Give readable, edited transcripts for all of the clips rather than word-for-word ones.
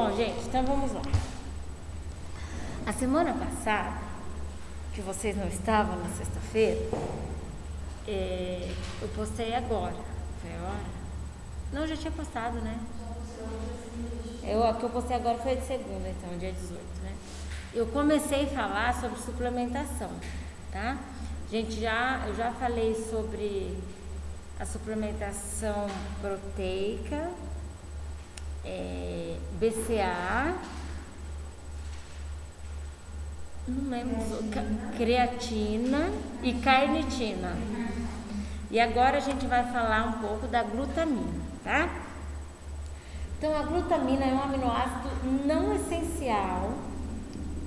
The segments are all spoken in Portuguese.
Bom, gente, então vamos lá. A semana passada, que vocês não estavam na sexta-feira, eu postei agora. Foi a hora? Não, já tinha postado, né? A que eu postei agora foi de segunda, então, dia 18, né? Eu comecei a falar sobre suplementação, tá? Eu já falei sobre a suplementação proteica, BCA, não lembro, creatina e carnitina. E agora a gente vai falar um pouco da glutamina, tá? Então a glutamina é um aminoácido não essencial,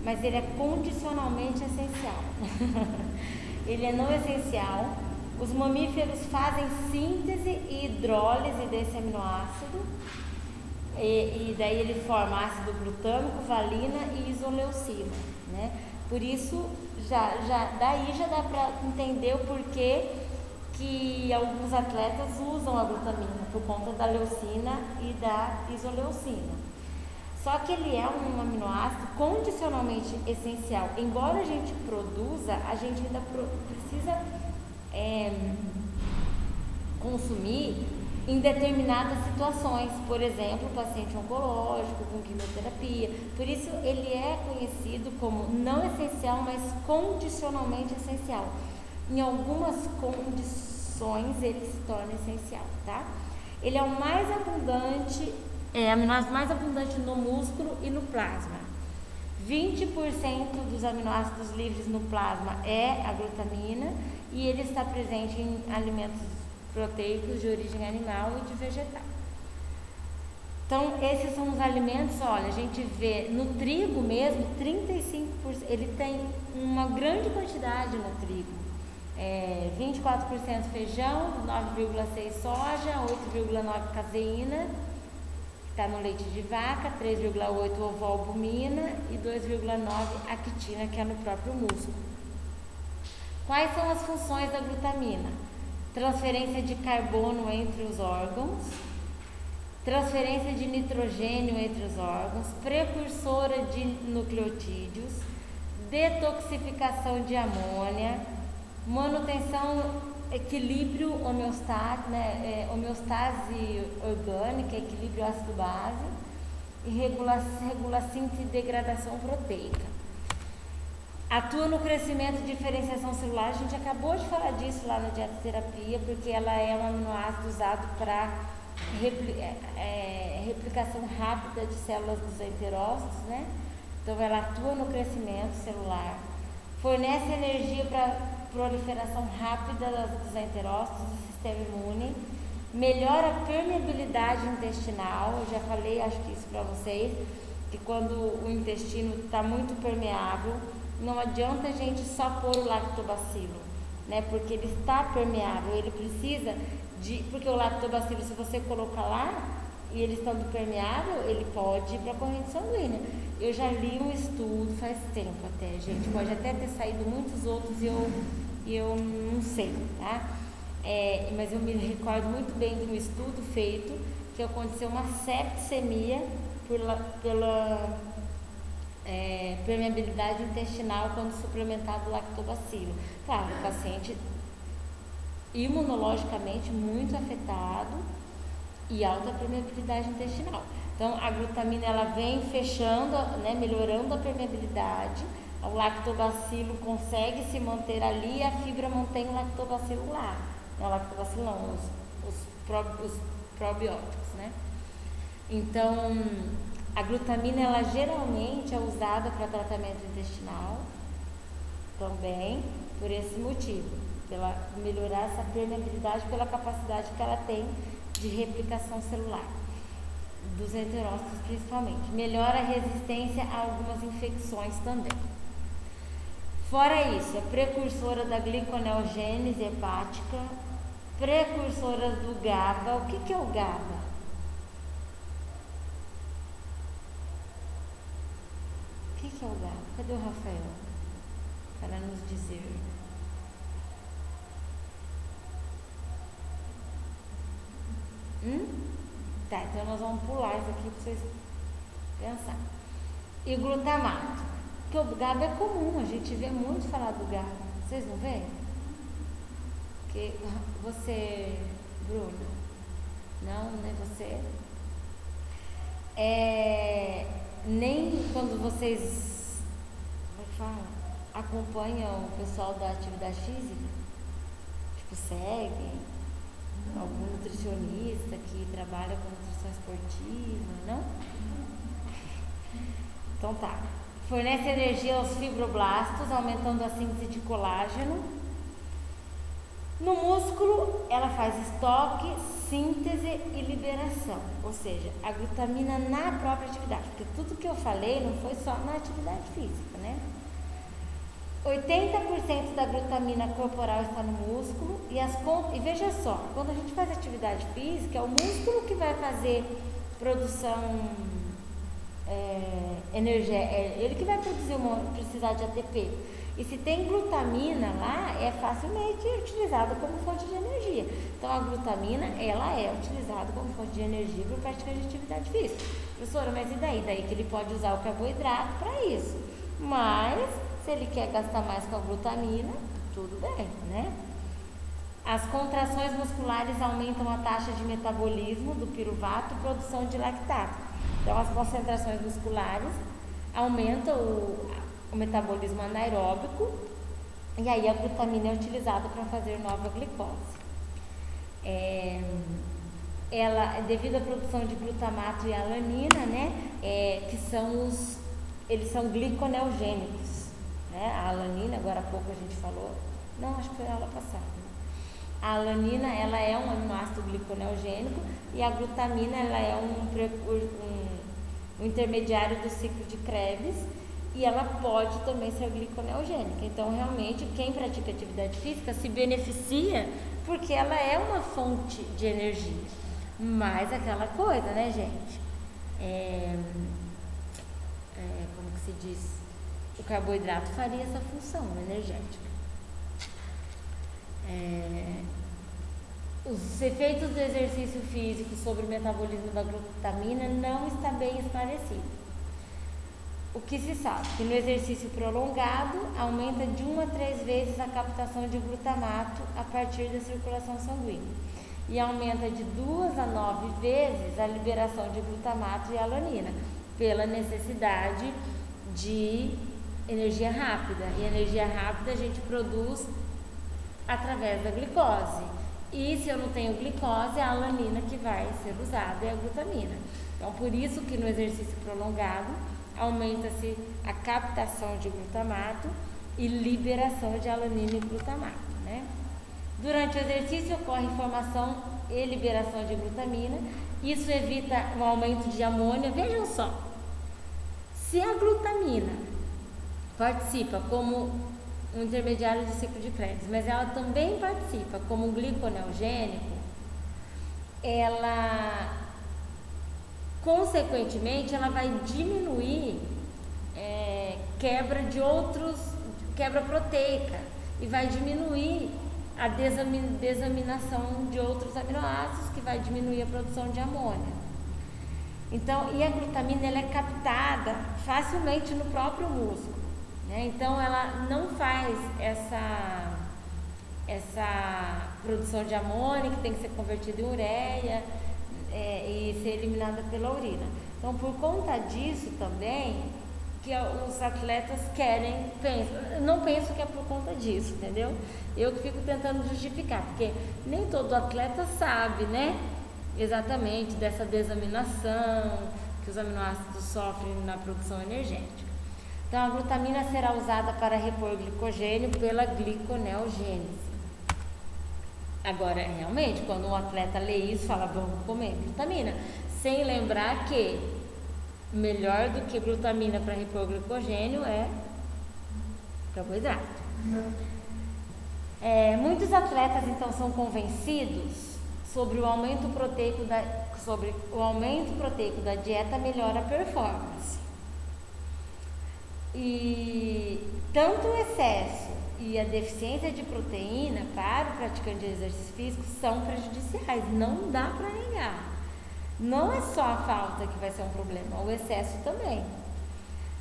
mas ele é condicionalmente essencial. Ele é não essencial. Os mamíferos fazem síntese e hidrólise desse aminoácido. E daí ele forma ácido glutâmico, valina e isoleucina, né? Por isso, daí já dá para entender o porquê que alguns atletas usam a glutamina, por conta da leucina e da isoleucina. Só que ele é um aminoácido condicionalmente essencial. Embora a gente produza, a gente ainda precisa consumir em determinadas situações, por exemplo, paciente oncológico com quimioterapia. Por isso ele é conhecido como não essencial, mas condicionalmente essencial. Em algumas condições ele se torna essencial, tá? Ele é o mais abundante, aminoácido mais abundante no músculo e no plasma. 20% dos aminoácidos livres no plasma é a glutamina e ele está presente em alimentos proteicos de origem animal e de vegetal. Então, esses são os alimentos, olha, a gente vê no trigo mesmo, 35%, ele tem uma grande quantidade no trigo. 24% feijão, 9,6% soja, 8,9% caseína, que está no leite de vaca, 3,8% ovoalbumina e 2,9% actina, que é no próprio músculo. Quais são as funções da glutamina? Transferência de carbono entre os órgãos, transferência de nitrogênio entre os órgãos, precursora de nucleotídeos, detoxificação de amônia, manutenção, equilíbrio homeostase, homeostase orgânica, equilíbrio ácido-base e regula síntese e degradação proteica. Atua no crescimento e diferenciação celular. A gente acabou de falar disso lá na dietoterapia, porque ela é um aminoácido usado para replicação rápida de células dos enterócitos, né? Então ela atua no crescimento celular, fornece energia para proliferação rápida dos enterócitos do sistema imune, melhora a permeabilidade intestinal. Eu já falei, acho que isso para vocês, que quando o intestino está muito permeável, não adianta a gente só pôr o lactobacilo, né? Porque ele está permeável, ele precisa porque o lactobacilo, se você colocar lá e ele estando permeável, ele pode ir para a corrente sanguínea. Eu já li um estudo faz tempo até, gente, pode até ter saído muitos outros e eu não sei, tá? Mas eu me recordo muito bem de um estudo feito que aconteceu uma septicemia pela permeabilidade intestinal quando suplementado lactobacilo. Claro, o paciente imunologicamente muito afetado e alta permeabilidade intestinal. Então a glutamina ela vem fechando, né, melhorando a permeabilidade. O lactobacilo consegue se manter ali e a fibra mantém o lactobacilo lá. Não, o lactobacilo não, os probióticos, né? Então a glutamina ela geralmente é usada para tratamento intestinal também por esse motivo, pela melhorar essa permeabilidade, pela capacidade que ela tem de replicação celular dos enterócitos principalmente. Melhora a resistência a algumas infecções também. Fora isso, é precursora da gliconeogênese hepática, precursora do GABA. O que é o GABA? O que é o GABA? Cadê o Rafael? Para nos dizer. Tá, então nós vamos pular isso aqui para vocês pensar. E glutamato, que o GABA é comum, a gente vê muito falar do GABA. Vocês não veem? Que você, Bruno, não, nem você. Nem quando vocês, como é que fala? Acompanham o pessoal da atividade física, tipo, seguem algum nutricionista que trabalha com nutrição esportiva, não? Então tá. Fornece energia aos fibroblastos, aumentando a síntese de colágeno. No músculo, ela faz estoque, síntese e liberação, ou seja, a glutamina na própria atividade, porque tudo que eu falei não foi só na atividade física, né? 80% da glutamina corporal está no músculo e veja só, quando a gente faz atividade física, é o músculo que vai fazer produção energia, ele que vai precisar de ATP. E se tem glutamina lá, é facilmente utilizada como fonte de energia. Então a glutamina, ela é utilizada como fonte de energia para prática de atividade física. Professora, mas e daí? Daí que ele pode usar o carboidrato para isso. Mas se ele quer gastar mais com a glutamina, tudo bem, né? As contrações musculares aumentam a taxa de metabolismo do piruvato e produção de lactato. Então as concentrações musculares aumentam o metabolismo anaeróbico e aí a glutamina é utilizada para fazer nova glicose. Ela, devido à produção de glutamato e alanina, né, eles são gliconeogênicos, né? A alanina, agora há pouco a gente falou, não, acho que foi a aula passada. A alanina, ela é um aminoácido gliconeogênico e a glutamina, ela é um intermediário do ciclo de Krebs e ela pode também ser gliconeogênica. Então, realmente, quem pratica atividade física se beneficia porque ela é uma fonte de energia. Mas aquela coisa, né, gente? Como que se diz? O carboidrato faria essa função energética. Os efeitos do exercício físico sobre o metabolismo da glutamina não está bem esclarecido. O que se sabe? Que no exercício prolongado aumenta de 1 a 3 vezes a captação de glutamato a partir da circulação sanguínea e aumenta de 2 a 9 vezes a liberação de glutamato e alanina pela necessidade de energia rápida. E energia rápida a gente produz através da glicose. E se eu não tenho glicose, é a alanina que vai ser usada, é a glutamina. Então, por isso que no exercício prolongado aumenta-se a captação de glutamato e liberação de alanina e glutamato, né? Durante o exercício ocorre formação e liberação de glutamina. Isso evita o aumento de amônia. Vejam só, se a glutamina participa como um intermediário do ciclo de Krebs, mas ela também participa como um gliconeogênico, ela, consequentemente, ela vai diminuir quebra proteica e vai diminuir a desaminação de outros aminoácidos, que vai diminuir a produção de amônia. Então, e a glutamina, ela é captada facilmente no próprio músculo, né? Então, ela não faz essa produção de amônia, que tem que ser convertida em ureia e ser eliminada pela urina. Então, por conta disso também, que os atletas não penso que é por conta disso, entendeu? Eu que fico tentando justificar, porque nem todo atleta sabe, né, exatamente dessa desaminação que os aminoácidos sofrem na produção energética. Então, a glutamina será usada para repor glicogênio pela gliconeogênese. Agora, realmente, quando um atleta lê isso, fala, vamos comer glutamina, sem lembrar que melhor do que glutamina para repor glicogênio é carboidrato. Muitos atletas, então, são convencidos sobre o aumento proteico da dieta melhora a performance. E tanto o excesso e a deficiência de proteína para o praticante de exercício físico são prejudiciais, não dá para negar. Não é só a falta que vai ser um problema, o excesso também.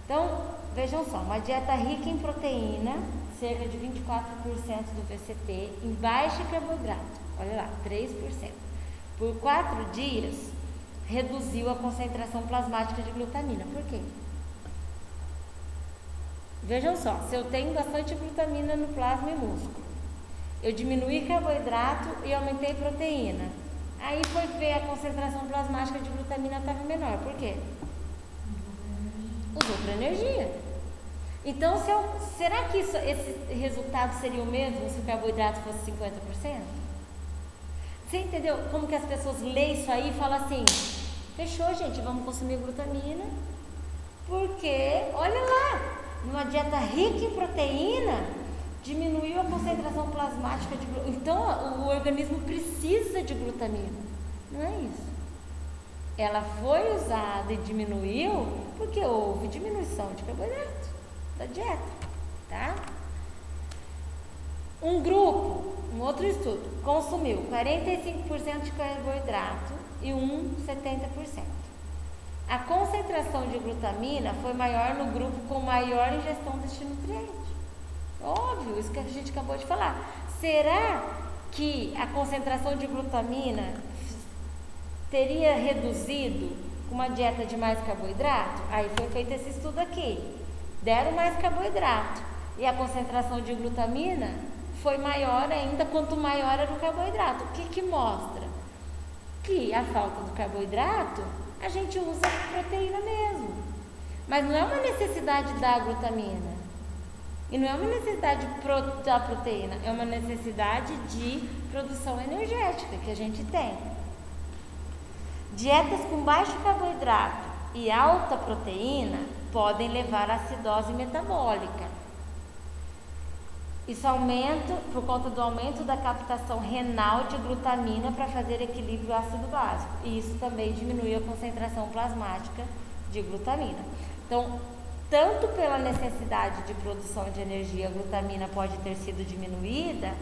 Então, vejam só, uma dieta rica em proteína, cerca de 24% do VCT, em baixo carboidrato, olha lá, 3%. Por 4 dias, reduziu a concentração plasmática de glutamina. Por quê? Vejam só, se eu tenho bastante glutamina no plasma e músculo, eu diminuí carboidrato e aumentei proteína. Aí foi ver a concentração plasmática de glutamina estava menor. Por quê? Usou para energia. Então, será que esse resultado seria o mesmo se o carboidrato fosse 50%? Você entendeu como que as pessoas leem isso aí e falam assim, fechou, gente, vamos consumir glutamina, porque, olha lá, numa dieta rica em proteína, diminuiu a concentração plasmática de glutamina. Então, o organismo precisa de glutamina. Não é isso. Ela foi usada e diminuiu porque houve diminuição de carboidrato da dieta, tá? Um grupo, um outro estudo, consumiu 45% de carboidrato e 70%. A concentração de glutamina foi maior no grupo com maior ingestão deste nutriente. Óbvio, isso que a gente acabou de falar. Será que a concentração de glutamina teria reduzido com uma dieta de mais carboidrato? Aí foi feito esse estudo aqui. Deram mais carboidrato e a concentração de glutamina foi maior ainda quanto maior era o carboidrato. O que mostra? Que a falta do carboidrato a gente usa proteína mesmo. Mas não é uma necessidade da glutamina. E não é uma necessidade da proteína, é uma necessidade de produção energética que a gente tem. Dietas com baixo carboidrato e alta proteína podem levar à acidose metabólica. Isso aumenta por conta do aumento da captação renal de glutamina para fazer equilíbrio ácido básico. E isso também diminui a concentração plasmática de glutamina. Então, tanto pela necessidade de produção de energia, a glutamina pode ter sido diminuída,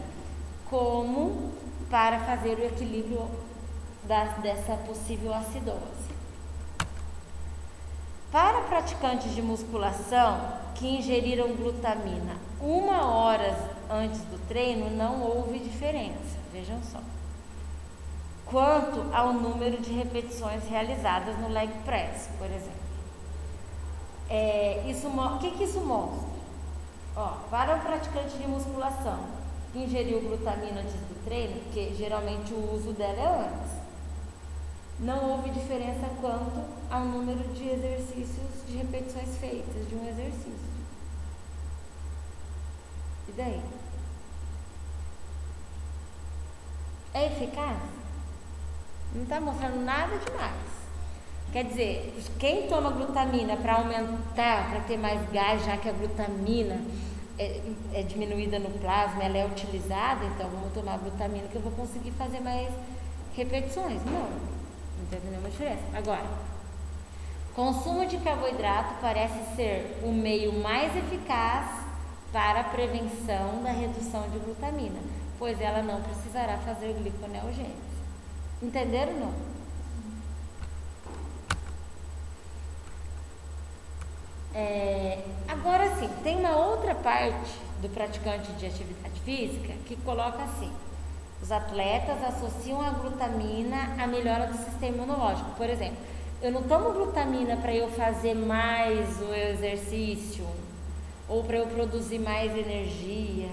como para fazer o equilíbrio dessa possível acidose. Para praticantes de musculação que ingeriram glutamina 1 hora antes do treino, não houve diferença, vejam só. Quanto ao número de repetições realizadas no leg press, por exemplo. O que isso mostra? Para o praticante de musculação que ingeriu glutamina antes do treino, porque geralmente o uso dela é antes, não houve diferença quanto ao número de exercícios, de repetições feitas de um exercício. E daí? É eficaz? Não está mostrando nada demais. Quer dizer, quem toma glutamina para aumentar, para ter mais gás, já que a glutamina é diminuída no plasma, ela é utilizada, então vamos tomar glutamina que eu vou conseguir fazer mais repetições. Não teve nenhuma diferença. Agora, consumo de carboidrato parece ser o meio mais eficaz para a prevenção da redução de glutamina, pois ela não precisará fazer gliconeogênese. Entenderam ou não? Agora sim, tem uma outra parte do praticante de atividade física que coloca assim: os atletas associam a glutamina à melhora do sistema imunológico. Por exemplo, eu não tomo glutamina para eu fazer mais o exercício, ou para eu produzir mais energia,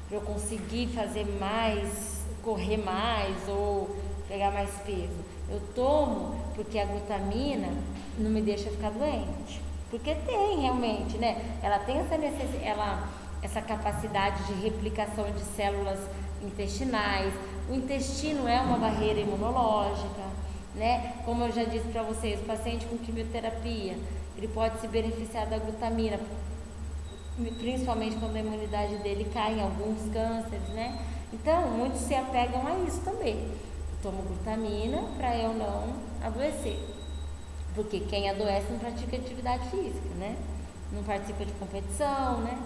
para eu conseguir fazer mais, correr mais ou pegar mais peso. Eu tomo porque a glutamina não me deixa ficar doente. Porque tem realmente, né? Ela tem essa capacidade de replicação de células intestinais. O intestino é uma barreira imunológica, né? Como eu já disse para vocês, o paciente com quimioterapia, ele pode se beneficiar da glutamina, principalmente quando a imunidade dele cai em alguns cânceres, né? Então, muitos se apegam a isso também. Eu tomo glutamina para eu não adoecer. Porque quem adoece não pratica atividade física, né? Não participa de competição, né?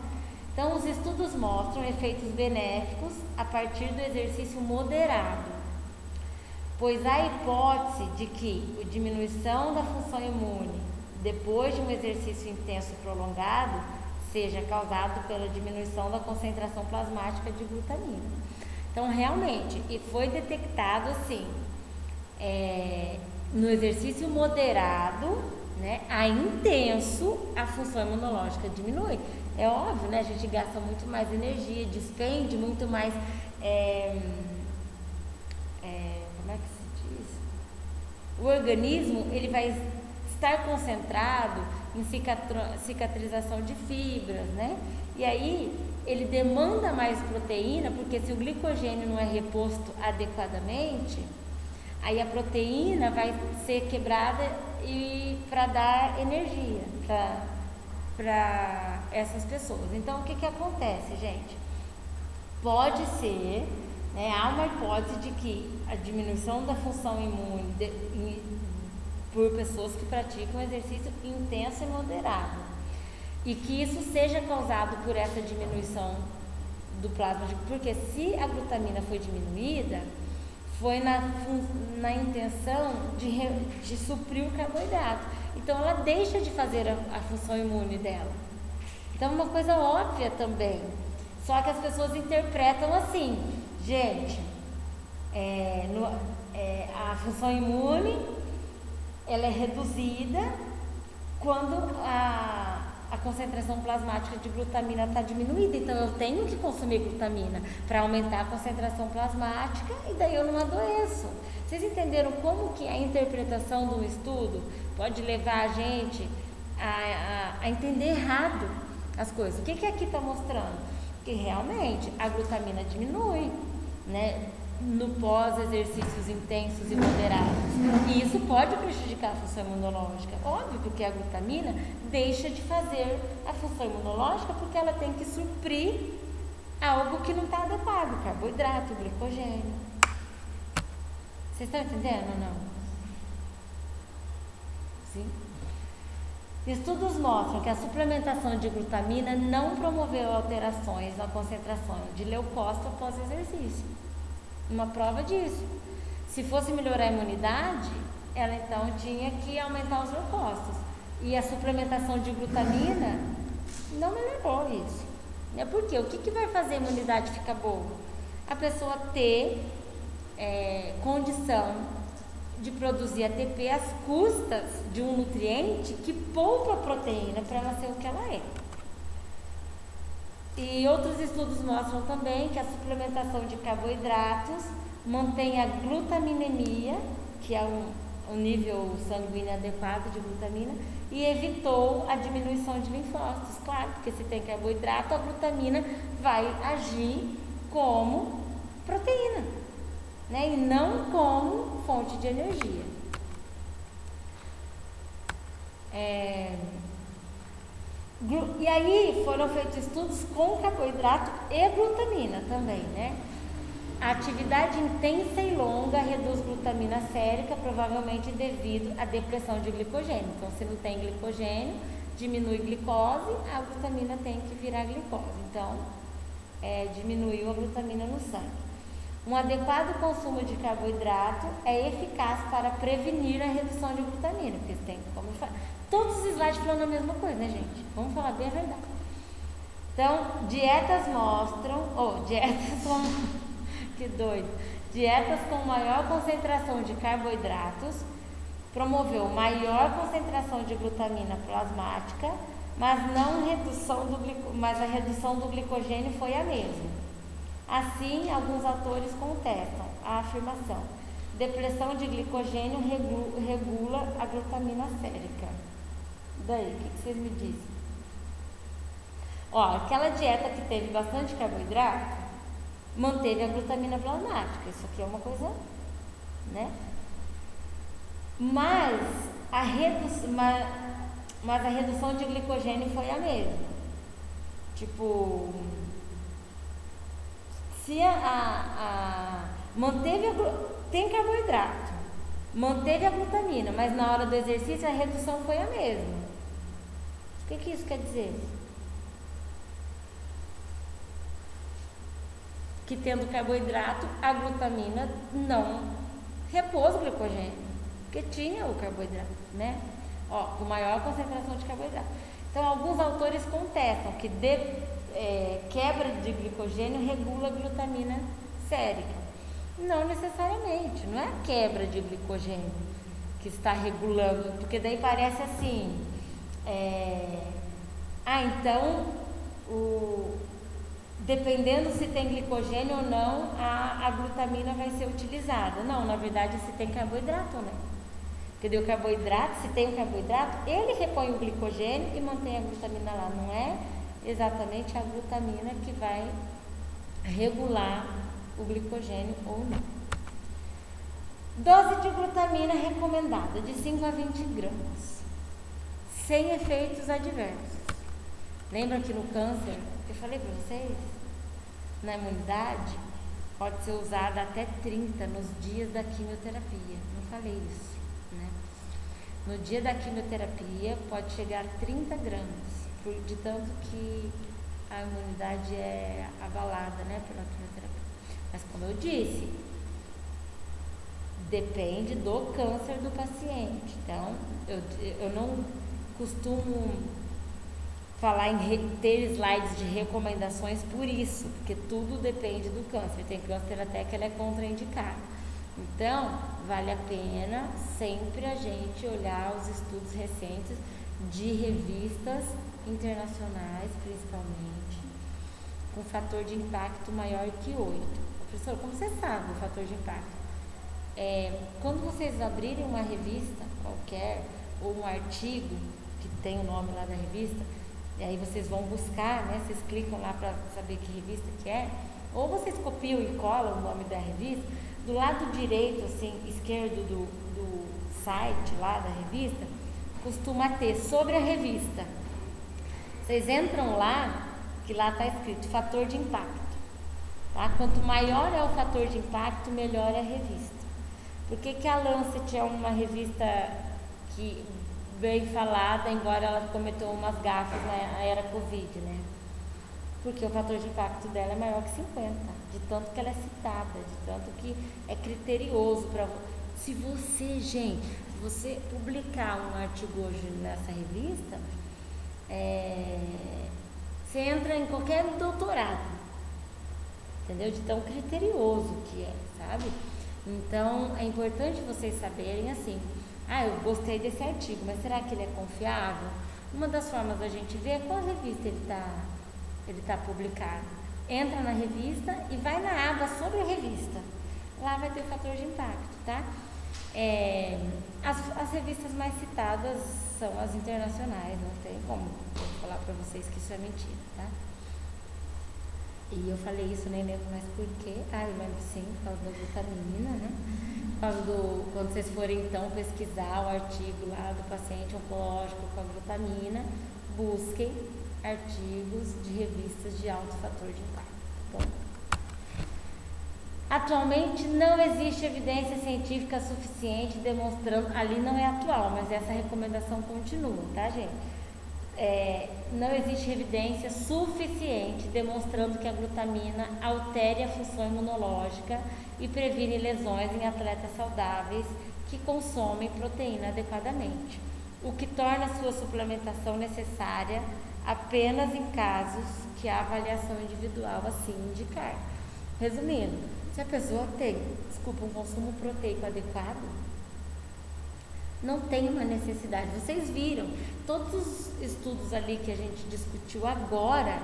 Então, os estudos mostram efeitos benéficos a partir do exercício moderado. pois há hipótese de que a diminuição da função imune depois de um exercício intenso e prolongado seja causado pela diminuição da concentração plasmática de glutamina. Então, realmente, e foi detectado assim, no exercício moderado, né, a intenso, a função imunológica diminui. É óbvio, né? A gente gasta muito mais energia, despende muito mais, como é que se diz? O organismo, ele vai estar concentrado em cicatrização de fibras, né? E aí, ele demanda mais proteína, porque se o glicogênio não é reposto adequadamente, aí a proteína vai ser quebrada e para dar energia para essas pessoas. Então, o que acontece, gente? Pode ser, né, há uma hipótese de que a diminuição da função imune por pessoas que praticam exercício intenso e moderado, e que isso seja causado por essa diminuição do plasma, porque se a glutamina foi diminuída, foi na intenção de suprir o carboidrato. Então, ela deixa de fazer a função imune dela. Então, é uma coisa óbvia também. Só que as pessoas interpretam assim, gente, a função imune, ela é reduzida quando a concentração plasmática de glutamina está diminuída, então eu tenho que consumir glutamina para aumentar a concentração plasmática e daí eu não adoeço. Vocês entenderam como que a interpretação do estudo pode levar a gente a entender errado as coisas? O que aqui está mostrando? Que realmente a glutamina diminui, né, no pós-exercícios intensos e moderados. E isso pode prejudicar a função imunológica. Óbvio, porque a glutamina deixa de fazer a função imunológica porque ela tem que suprir algo que não está adequado, carboidrato, glicogênio. Vocês estão entendendo ou não? Sim? Estudos mostram que a suplementação de glutamina não promoveu alterações na concentração de leucócito após exercício. Uma prova disso. Se fosse melhorar a imunidade, ela então tinha que aumentar os leucócitos. E a suplementação de glutamina não melhorou isso. Por quê? O que vai fazer a imunidade ficar boa? A pessoa ter condição de produzir ATP às custas de um nutriente que poupa a proteína para ela ser o que ela é. E outros estudos mostram também que a suplementação de carboidratos mantém a glutaminemia, que é um nível sanguíneo adequado de glutamina, e evitou a diminuição de linfócitos. Claro, porque se tem carboidrato, a glutamina vai agir como proteína, né? E não como fonte de energia. E aí foram feitos estudos com carboidrato e glutamina também, né? A atividade intensa e longa reduz glutamina sérica, provavelmente devido à depressão de glicogênio. Então, se não tem glicogênio, diminui glicose, a glutamina tem que virar glicose. Então, diminuiu a glutamina no sangue. Um adequado consumo de carboidrato é eficaz para prevenir a redução de glutamina, porque você tem como todos os slides falando a mesma coisa, né, gente? Vamos falar bem a verdade. Então, dietas que doido. Dietas com maior concentração de carboidratos promoveu maior concentração de glutamina plasmática, mas a redução do glicogênio foi a mesma. Assim, alguns autores contestam a afirmação. Depressão de glicogênio regula a glutamina sérica. Daí, o que vocês me dizem? Aquela dieta que teve bastante carboidrato manteve a glutamina plasmática. Isso aqui é uma coisa, né? Mas a redução de glicogênio foi a mesma. Tipo, se tem carboidrato, manteve a glutamina, mas na hora do exercício a redução foi a mesma. O que isso quer dizer? Que tendo carboidrato, a glutamina não repôs o glicogênio, porque tinha o carboidrato, né? Com maior concentração de carboidrato. Então, alguns autores contestam que quebra de glicogênio regula a glutamina sérica. Não necessariamente, não é a quebra de glicogênio que está regulando, porque daí parece assim, então, dependendo se tem glicogênio ou não, a glutamina vai ser utilizada. Não, na verdade, se tem carboidrato ou não. Porque o carboidrato, se tem o carboidrato, ele repõe o glicogênio e mantém a glutamina lá. Não é exatamente a glutamina que vai regular o glicogênio ou não. Dose de glutamina recomendada de 5 a 20 gramas, sem efeitos adversos. Lembra que no câncer, eu falei para vocês, na imunidade, pode ser usada até 30 nos dias da quimioterapia. Não falei isso, né? No dia da quimioterapia pode chegar a 30 gramas, de tanto que a imunidade é abalada, né, pela quimioterapia. Mas como eu disse, depende do câncer do paciente. Então, eu não costumo falar em ter slides de recomendações por isso, porque tudo depende do câncer. Tem câncer até que ele é contraindicado. Então, vale a pena sempre a gente olhar os estudos recentes de revistas internacionais, principalmente, com fator de impacto maior que 8. Professor, como você sabe o fator de impacto? Quando vocês abrirem uma revista qualquer, ou um artigo, que tem o nome lá da revista, e aí vocês vão buscar, né? Vocês clicam lá para saber que revista que é, ou vocês copiam e colam o nome da revista. Do lado direito, assim, esquerdo do site lá da revista, costuma ter sobre a revista. Vocês entram lá, que lá está escrito fator de impacto. Tá? Quanto maior é o fator de impacto, melhor é a revista. Por que a Lancet é uma revista que bem falada, embora ela cometeu umas gafas na era Covid, né? Porque o fator de impacto dela é maior que 50, de tanto que ela é citada, de tanto que é criterioso para se você publicar um artigo hoje nessa revista, você entra em qualquer doutorado, entendeu? De tão criterioso que é, sabe? Então, é importante vocês saberem assim, eu gostei desse artigo, mas será que ele é confiável? Uma das formas da gente ver é qual revista ele tá publicado. Entra na revista e vai na aba sobre a revista. Lá vai ter o fator de impacto, tá? As revistas mais citadas são as internacionais, não tem como eu falar para vocês que isso é mentira, tá? E eu falei isso, nem lembro mais por quê. Eu lembro sim, por causa da glutamina, né? Por causa quando vocês forem então pesquisar o artigo lá do paciente oncológico com a glutamina, busquem artigos de revistas de alto fator de impacto. Bom, atualmente não existe evidência científica suficiente demonstrando, ali não é atual, mas essa recomendação continua, tá, gente? Não existe evidência suficiente demonstrando que a glutamina altere a função imunológica e previne lesões em atletas saudáveis que consomem proteína adequadamente, o que torna a sua suplementação necessária apenas em casos que a avaliação individual assim indicar. Resumindo, se a pessoa tem, um consumo proteico adequado, não tem uma necessidade. Vocês viram, todos os estudos ali que a gente discutiu agora,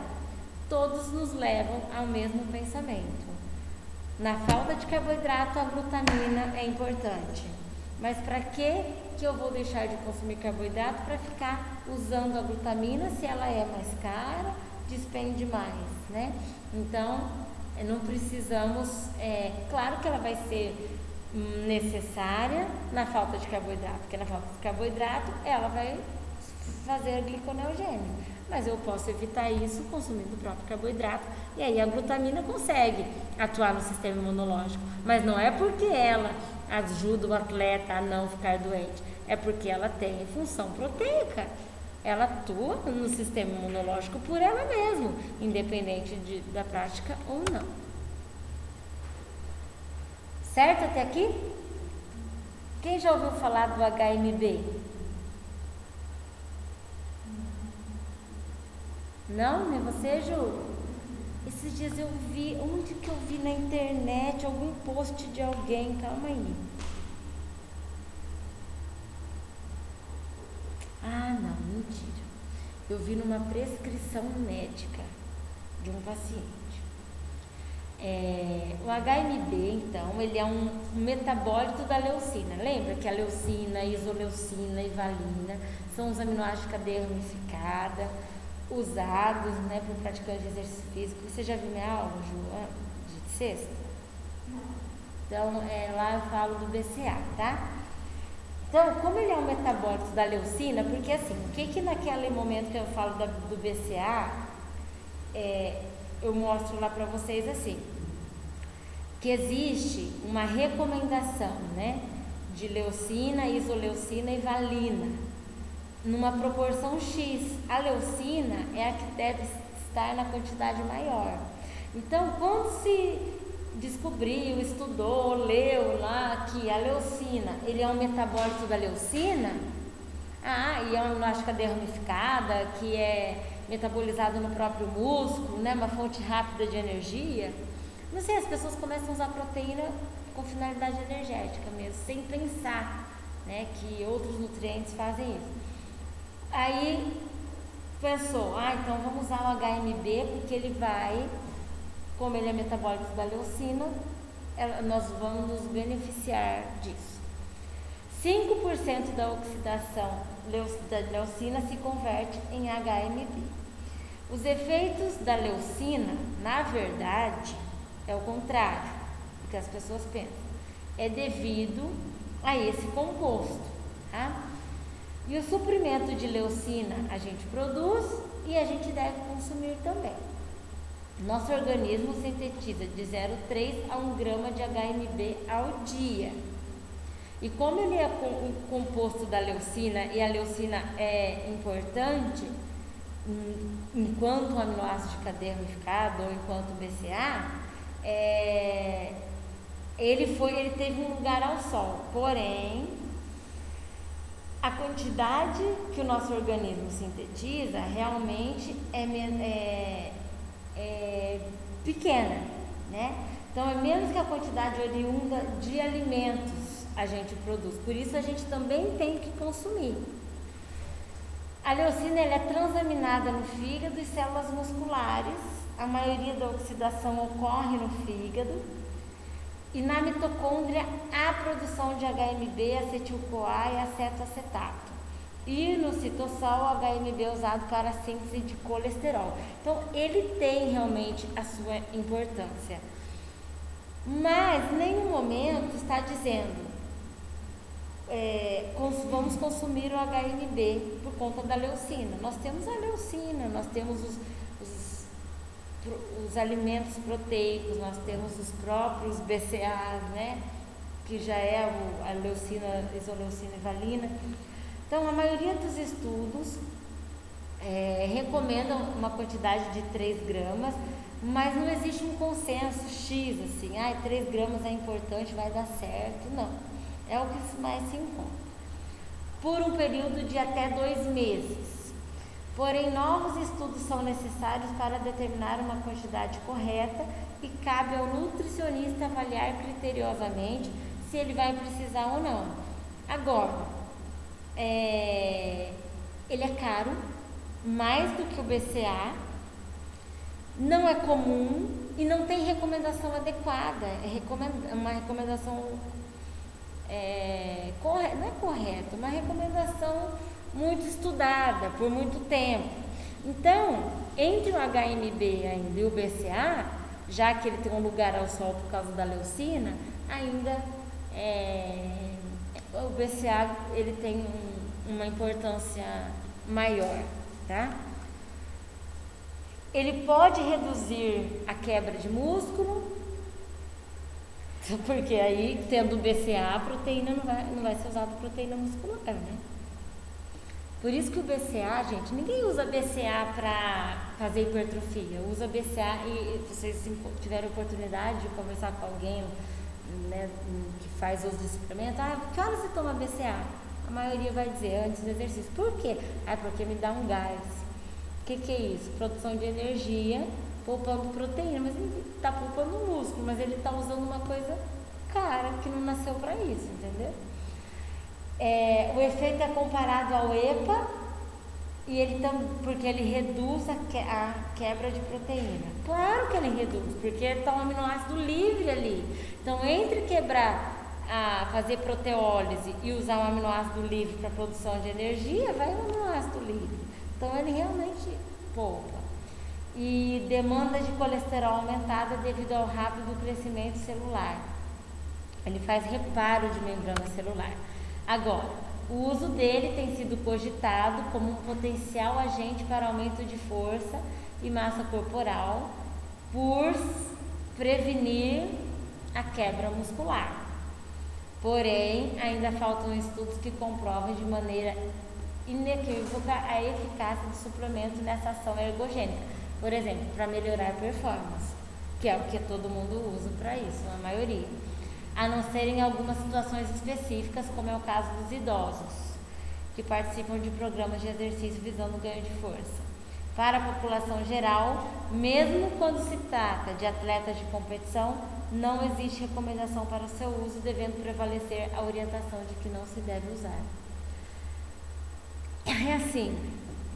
todos nos levam ao mesmo pensamento. Na falta de carboidrato, a glutamina é importante. Mas para que eu vou deixar de consumir carboidrato para ficar usando a glutamina se ela é mais cara, despende mais, né? Então, não precisamos, claro que ela vai ser necessária na falta de carboidrato, porque na falta de carboidrato ela vai fazer a gliconeogênese, mas eu posso evitar isso consumindo o próprio carboidrato, e aí a glutamina consegue atuar no sistema imunológico, mas não é porque ela ajuda o atleta a não ficar doente, é porque ela tem função proteica, ela atua no sistema imunológico por ela mesma, independente da prática ou não. Certo até aqui? Quem já ouviu falar do HMB? Não? Nem você, Ju? Esses dias eu vi, onde que eu vi na internet, algum post de alguém, calma aí. Ah, não, mentira. Eu vi numa prescrição médica de um paciente. O HMB, então, ele é um metabólito da leucina. Lembra que a leucina, isoleucina e valina são os aminoácidos de cadeia ramificada, usados, né, por praticantes de exercício físico. Você já viu minha aula, Ju, de sexta? Então, lá eu falo do BCA, tá? Então, como ele é um metabólito da leucina, porque assim, o que naquele momento que eu falo do BCA, eu mostro lá para vocês assim, que existe uma recomendação, né, de leucina, isoleucina e valina, numa proporção X. A leucina é a que deve estar na quantidade maior. Então, quando se descobriu, estudou, leu lá que a leucina, ele é um metabólito da leucina, e é um aminoácido de cadeia ramificada, que é metabolizado no próprio músculo, né, uma fonte rápida de energia. Não sei, as pessoas começam a usar proteína com finalidade energética mesmo, sem pensar, né, que outros nutrientes fazem isso. Aí pensou, então vamos usar o HMB, porque ele vai, como ele é metabólito da leucina, nós vamos nos beneficiar disso. 5% da oxidação da leucina se converte em HMB. Os efeitos da leucina, na verdade, é o contrário do que as pessoas pensam. É devido a esse composto, tá? E o suprimento de leucina a gente produz e a gente deve consumir também. Nosso organismo sintetiza de 0,3 a 1 grama de HMB ao dia. E como ele é um composto da leucina e a leucina é importante enquanto um aminoácido de cadeia ramificada ou enquanto BCA, ele teve um lugar ao sol, porém a quantidade que o nosso organismo sintetiza realmente é pequena, né? Então é menos que a quantidade oriunda de alimentos a gente produz, por isso a gente também tem que consumir. A leucina ela é transaminada no fígado e células musculares, a maioria da oxidação ocorre no fígado, e na mitocôndria há produção de HMB, acetil-CoA e acetoacetato. E no citossol o HMB é usado para a síntese de colesterol. Então ele tem realmente a sua importância. Mas em nenhum momento está dizendo vamos consumir o HMB por conta da leucina. Nós temos a leucina, nós temos os alimentos proteicos, nós temos os próprios BCAAs, né, que já é a leucina, isoleucina e valina. Então, a maioria dos estudos recomendam uma quantidade de 3 gramas, mas não existe um consenso X, assim, 3 gramas é importante, vai dar certo, não. É o que mais se encontra. Por um período de até 2 meses. Porém, novos estudos são necessários para determinar uma quantidade correta e cabe ao nutricionista avaliar criteriosamente se ele vai precisar ou não. Agora, ele é caro, mais do que o BCA, não é comum e não tem recomendação adequada. Uma recomendação não é correta, uma recomendação muito estudada por muito tempo. Então, entre o HMB ainda e o BCA, já que ele tem um lugar ao sol por causa da leucina, ainda o BCA ele tem uma importância maior, tá? Ele pode reduzir a quebra de músculo, porque aí, tendo o BCA, a proteína não vai ser usada proteína muscular, né? Por isso que o BCA, gente, ninguém usa BCA para fazer hipertrofia, usa BCA e vocês tiverem oportunidade de conversar com alguém né, que faz uso de suplemento, que hora você toma BCA? A maioria vai dizer antes do exercício. Por quê? Porque me dá um gás. O que é isso? Produção de energia, poupando proteína, mas ele está poupando músculo, mas ele está usando uma coisa cara que não nasceu para isso, entendeu? O efeito é comparado ao EPA, e porque ele reduz a quebra de proteína. Claro que ele reduz, porque está um aminoácido livre ali. Então, entre fazer proteólise e usar um aminoácido livre para produção de energia, vai um aminoácido livre. Então, ele realmente poupa. E demanda de colesterol aumentada devido ao rápido crescimento celular. Ele faz reparo de membrana celular. Agora, o uso dele tem sido cogitado como um potencial agente para aumento de força e massa corporal por prevenir a quebra muscular. Porém, ainda faltam estudos que comprovam de maneira inequívoca a eficácia do suplemento nessa ação ergogênica. Por exemplo, para melhorar a performance, que é o que todo mundo usa para isso, a maioria. A não ser em algumas situações específicas, como é o caso dos idosos, que participam de programas de exercício visando ganho de força. Para a população geral, mesmo quando se trata de atletas de competição, não existe recomendação para o seu uso, devendo prevalecer a orientação de que não se deve usar. É assim,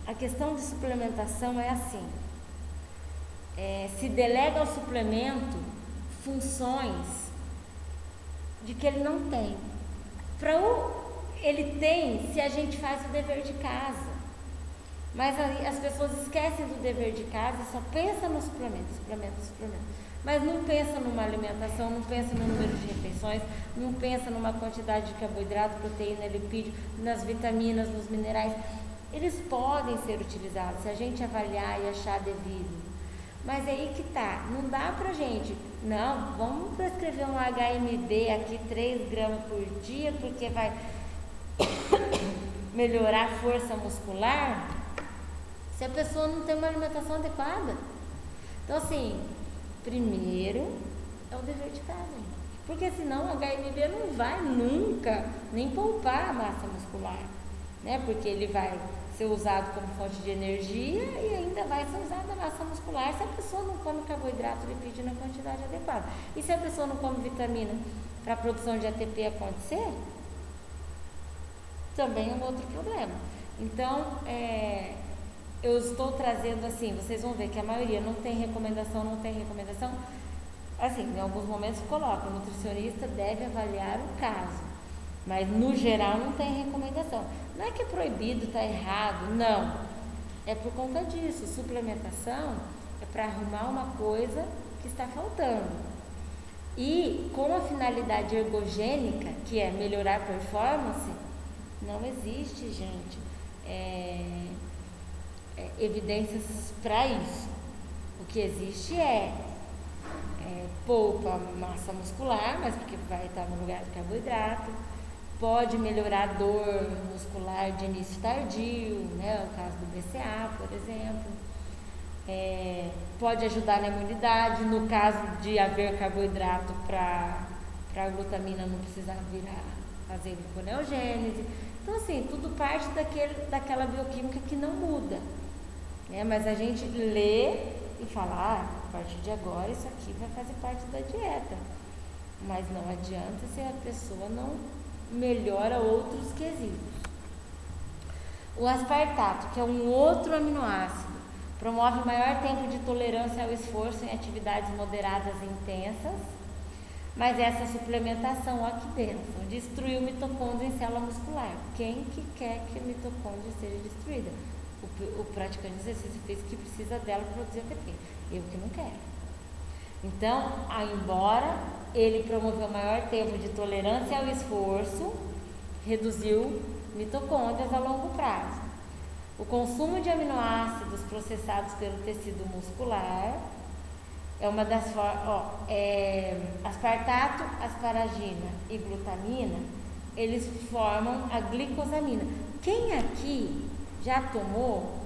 a questão de suplementação é assim, se delega ao suplemento funções de que ele não tem. Ele tem se a gente faz o dever de casa. Mas as pessoas esquecem do dever de casa e só pensam no suplemento. Mas não pensa numa alimentação, não pensa no número de refeições, não pensa numa quantidade de carboidrato, proteína, lipídio, nas vitaminas, nos minerais. Eles podem ser utilizados se a gente avaliar e achar devido. Mas aí que tá, não dá pra gente, não, vamos prescrever um HMB aqui 3 gramas por dia, porque vai melhorar a força muscular, se a pessoa não tem uma alimentação adequada. Então assim, primeiro é o dever de casa, porque senão o HMB não vai nunca nem poupar a massa muscular, né? Porque ele vai ser usado como fonte de energia e ainda vai ser usada a massa muscular se a pessoa não come carboidrato, lipídio na quantidade adequada. E se a pessoa não come vitamina para a produção de ATP acontecer, também é um outro problema. Então, eu estou trazendo assim, vocês vão ver que a maioria não tem recomendação. Assim, em alguns momentos coloca, o nutricionista deve avaliar o caso, mas no geral não tem recomendação. Não é que é proibido, está errado, não. É por conta disso. Suplementação é para arrumar uma coisa que está faltando. E com a finalidade ergogênica, que é melhorar a performance, não existe, gente, evidências para isso. O que existe poupa massa muscular, mas porque vai estar no lugar do carboidrato. Pode melhorar a dor muscular de início tardio, né? O caso do BCA, por exemplo. Pode ajudar na imunidade, no caso de haver carboidrato para a glutamina não precisar fazer gliconeogênese. Então, assim, tudo parte daquela bioquímica que não muda, né? Mas a gente lê e fala, a partir de agora isso aqui vai fazer parte da dieta. Mas não adianta se a pessoa não melhora outros quesitos. O aspartato, que é um outro aminoácido, promove maior tempo de tolerância ao esforço em atividades moderadas e intensas, mas essa suplementação, ó que bênção, destruiu mitocôndria em célula muscular. Quem que quer que a mitocôndria seja destruída? O praticante de exercício físico que precisa dela para produzir ATP. Eu que não quero. Então, embora ele promoveu maior tempo de tolerância ao esforço, reduziu mitocôndrias a longo prazo. O consumo de aminoácidos processados pelo tecido muscular é uma das formas. Aspartato, asparagina e glutamina, eles formam a glicosamina. Quem aqui já tomou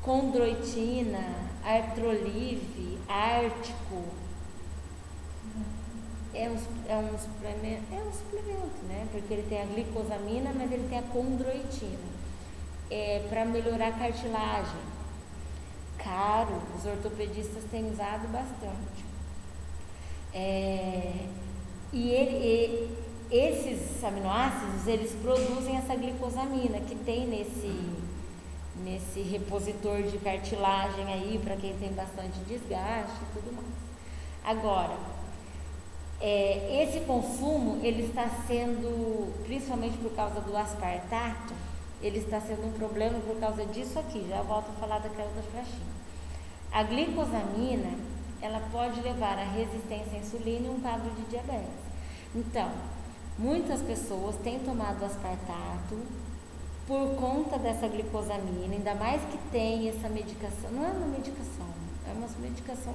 condroitina, artrolive, ártico? um suplemento, né? Porque ele tem a glicosamina, mas ele tem a condroitina. Para melhorar a cartilagem. Caro, os ortopedistas têm usado bastante. Esses aminoácidos, eles produzem essa glicosamina que tem nesse repositor de cartilagem aí, para quem tem bastante desgaste e tudo mais. Agora, esse consumo, ele está sendo, principalmente por causa do aspartato, ele está sendo um problema por causa disso aqui. Já volto a falar daquela outra flechinha. A glicosamina, ela pode levar à resistência à insulina e um quadro de diabetes. Então, muitas pessoas têm tomado aspartato por conta dessa glicosamina, ainda mais que tem essa medicação. Não é uma medicação, é uma medicação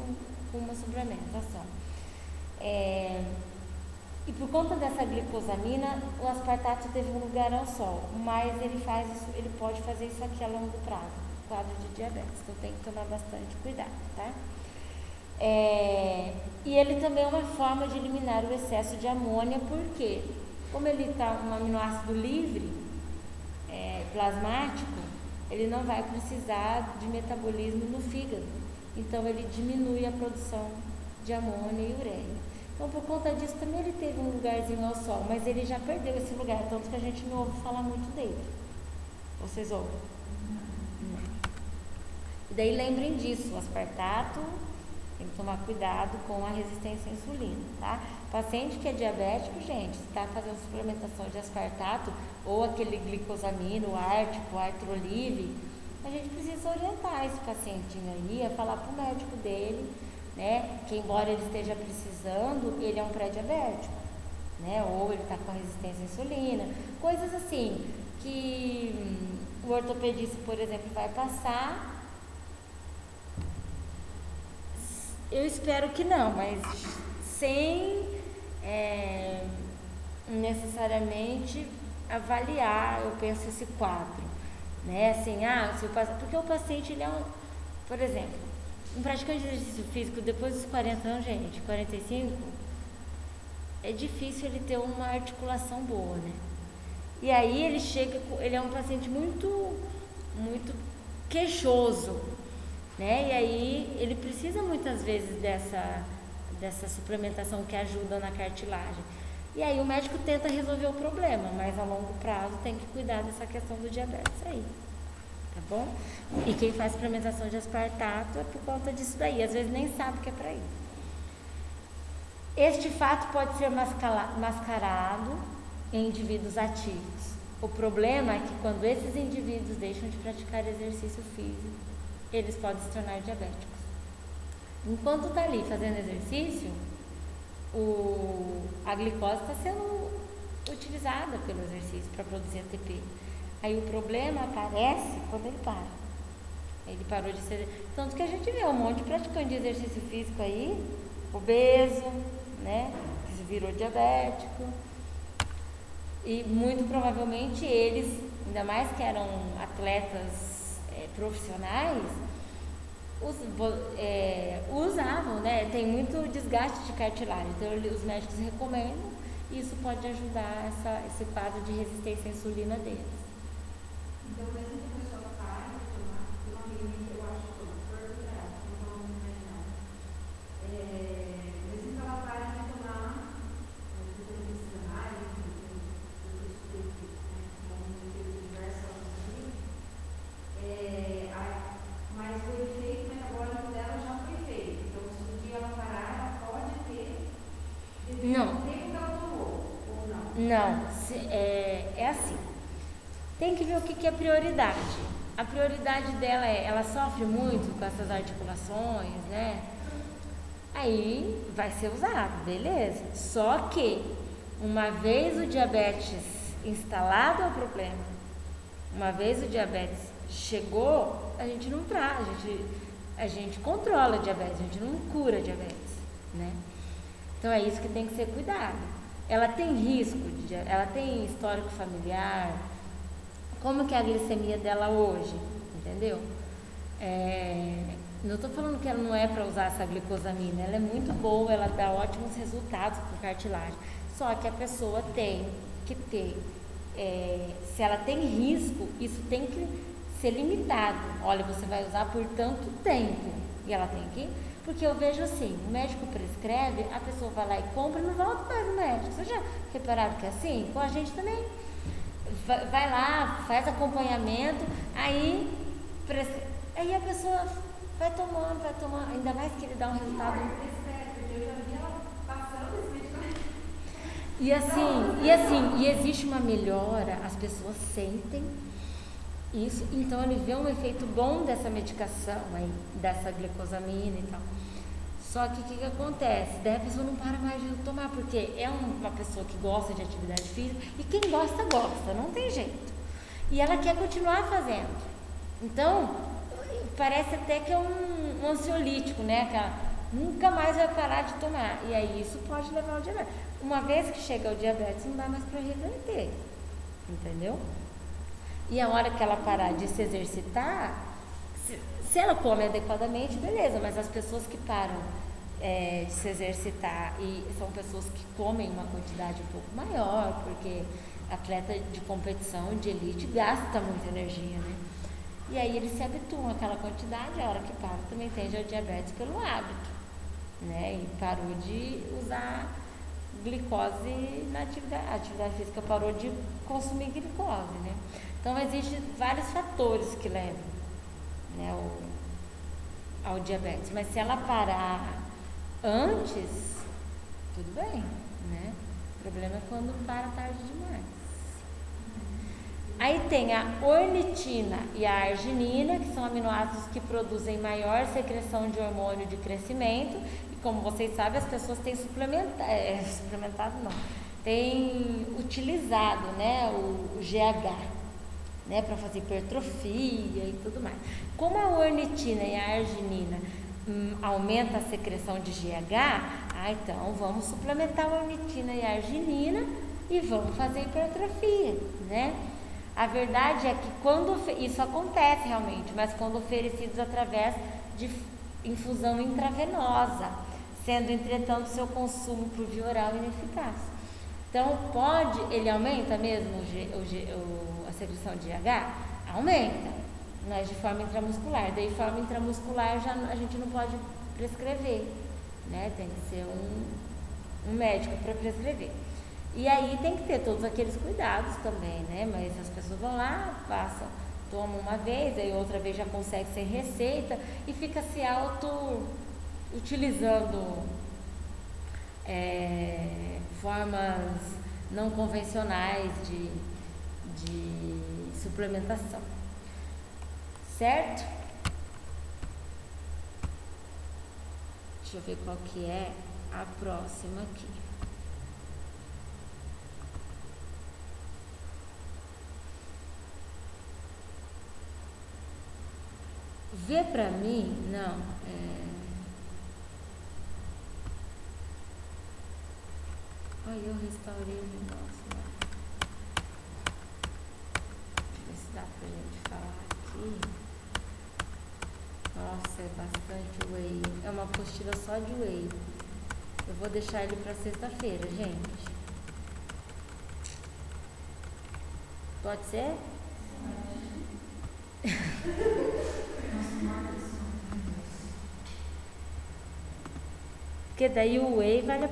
com uma suplementação. E por conta dessa glicosamina, o aspartato teve um lugar ao sol, mas ele pode fazer isso aqui a longo prazo, quadro de diabetes, então tem que tomar bastante cuidado, tá? E ele também é uma forma de eliminar o excesso de amônia, porque como ele está um aminoácido livre, plasmático, ele não vai precisar de metabolismo no fígado, então ele diminui a produção de amônia e ureia. Então, por conta disso, também ele teve um lugarzinho ao sol, mas ele já perdeu esse lugar, tanto que a gente não ouve falar muito dele. Vocês ouvem? Não. E daí lembrem disso, o aspartato, tem que tomar cuidado com a resistência à insulina, tá? Paciente que é diabético, gente, se está fazendo suplementação de aspartato, ou aquele glicosamina, o Ártico, o Artrolive, a gente precisa orientar esse pacientinho aí, a falar para o médico dele, né, que embora ele esteja precisando, ele é um pré-diabético, né, ou ele está com resistência à insulina, coisas assim, que o ortopedista, por exemplo, vai passar. Eu espero que não, mas sem necessariamente avaliar, eu penso, esse quadro, né, assim, porque o paciente, ele é por exemplo, um praticante de exercício físico, depois dos 40 anos, gente, 45, é difícil ele ter uma articulação boa, né? E aí ele é um paciente muito, muito queixoso, né? E aí ele precisa muitas vezes dessa suplementação que ajuda na cartilagem. E aí o médico tenta resolver o problema, mas a longo prazo tem que cuidar dessa questão do diabetes aí. Tá bom? E quem faz suplementação de aspartato é por conta disso daí, às vezes nem sabe que é para isso. Este fato pode ser mascarado em indivíduos ativos. O problema é que quando esses indivíduos deixam de praticar exercício físico, eles podem se tornar diabéticos. Enquanto está ali fazendo exercício, a glicose está sendo utilizada pelo exercício para produzir ATP. Aí o problema aparece quando ele para. Ele parou de ser... Tanto que a gente vê um monte de praticante de exercício físico aí, obeso, né? Que se virou diabético. E muito provavelmente eles, ainda mais que eram atletas profissionais, usavam, né? Tem muito desgaste de cartilagem. Então os médicos recomendam e isso pode ajudar esse quadro de resistência à insulina deles. Então, mesmo que a pessoa pare de tomar, tem uma amiga minha que eu acho que não vou imaginar. Mesmo que ela pare de tomar, nutricionais, diversas mas o efeito metabólico dela já foi feito. Então, se um dia ela parar, ela pode ter. Não. O tempo que ela tomou, ou não? Não, é assim. Tem que ver o que é prioridade. A prioridade dela ela sofre muito com essas articulações, né? Aí vai ser usado, beleza. Só que, uma vez o diabetes instalado é o problema, uma vez o diabetes chegou, a gente não traz, a gente controla a diabetes, a gente não cura a diabetes, né? Então é isso que tem que ser cuidado. Ela tem risco, ela tem histórico familiar. Como que é a glicemia dela hoje, entendeu? Não estou falando que ela não é para usar essa glicosamina, ela é muito boa, ela dá ótimos resultados com cartilagem. Só que a pessoa tem que ter, se ela tem risco, isso tem que ser limitado. Olha, você vai usar por tanto tempo. E ela tem que, porque eu vejo assim, o médico prescreve, a pessoa vai lá e compra e não volta mais no médico. Vocês já repararam que é assim? Com a gente também. Vai lá, faz acompanhamento, aí a pessoa vai tomando, ainda mais que ele dá um resultado. Eu já vi ela passando esse medicamento. E existe uma melhora, as pessoas sentem isso, então ele vê um efeito bom dessa medicação aí, dessa glicosamina e tal. Só que o que acontece? Daí a pessoa não para mais de tomar, porque é uma pessoa que gosta de atividade física, e quem gosta, não tem jeito. E ela quer continuar fazendo. Então, parece até que é um ansiolítico, né? Que ela nunca mais vai parar de tomar. E aí isso pode levar ao diabetes. Uma vez que chega ao diabetes, não dá mais para reverter. Entendeu? E a hora que ela parar de se exercitar, se ela come adequadamente, beleza, mas as pessoas que param de se exercitar e são pessoas que comem uma quantidade um pouco maior, porque atleta de competição, de elite, gasta muita energia, né? E aí eles se habituam àquela quantidade, a hora que para também tende ao diabetes pelo hábito, né? E parou de usar glicose na atividade, a atividade física parou de consumir glicose, né? Então existem vários fatores que levam, né, ao diabetes, mas se ela parar antes, tudo bem, né? O problema é quando para tarde demais. Aí tem a ornitina e a arginina, que são aminoácidos que produzem maior secreção de hormônio de crescimento, e como vocês sabem, as pessoas têm têm utilizado, né, o GH, né, para fazer hipertrofia e tudo mais. Como a ornitina e a arginina aumenta a secreção de GH, então vamos suplementar a ornitina e a arginina e vamos fazer hipertrofia, né? A verdade é que quando isso acontece realmente, mas quando oferecidos através de infusão intravenosa, sendo entretanto seu consumo por via oral ineficaz. Então ele aumenta mesmo a secreção de GH? Aumenta, mas de forma intramuscular. Daí forma intramuscular a gente não pode prescrever, né? Tem que ser um médico para prescrever. E aí tem que ter todos aqueles cuidados também, né? Mas as pessoas vão lá, tomam uma vez, aí outra vez já consegue sem receita e fica se utilizando formas não convencionais de suplementação. Certo? Deixa eu ver qual que é a próxima aqui. Vê pra mim, não, Ai, eu restaurei o negócio, né? Deixa eu ver se dá pra gente falar aqui. Nossa, é bastante whey. É uma apostila só de whey. Eu vou deixar ele pra sexta-feira, gente. Pode ser? Porque daí o whey vale a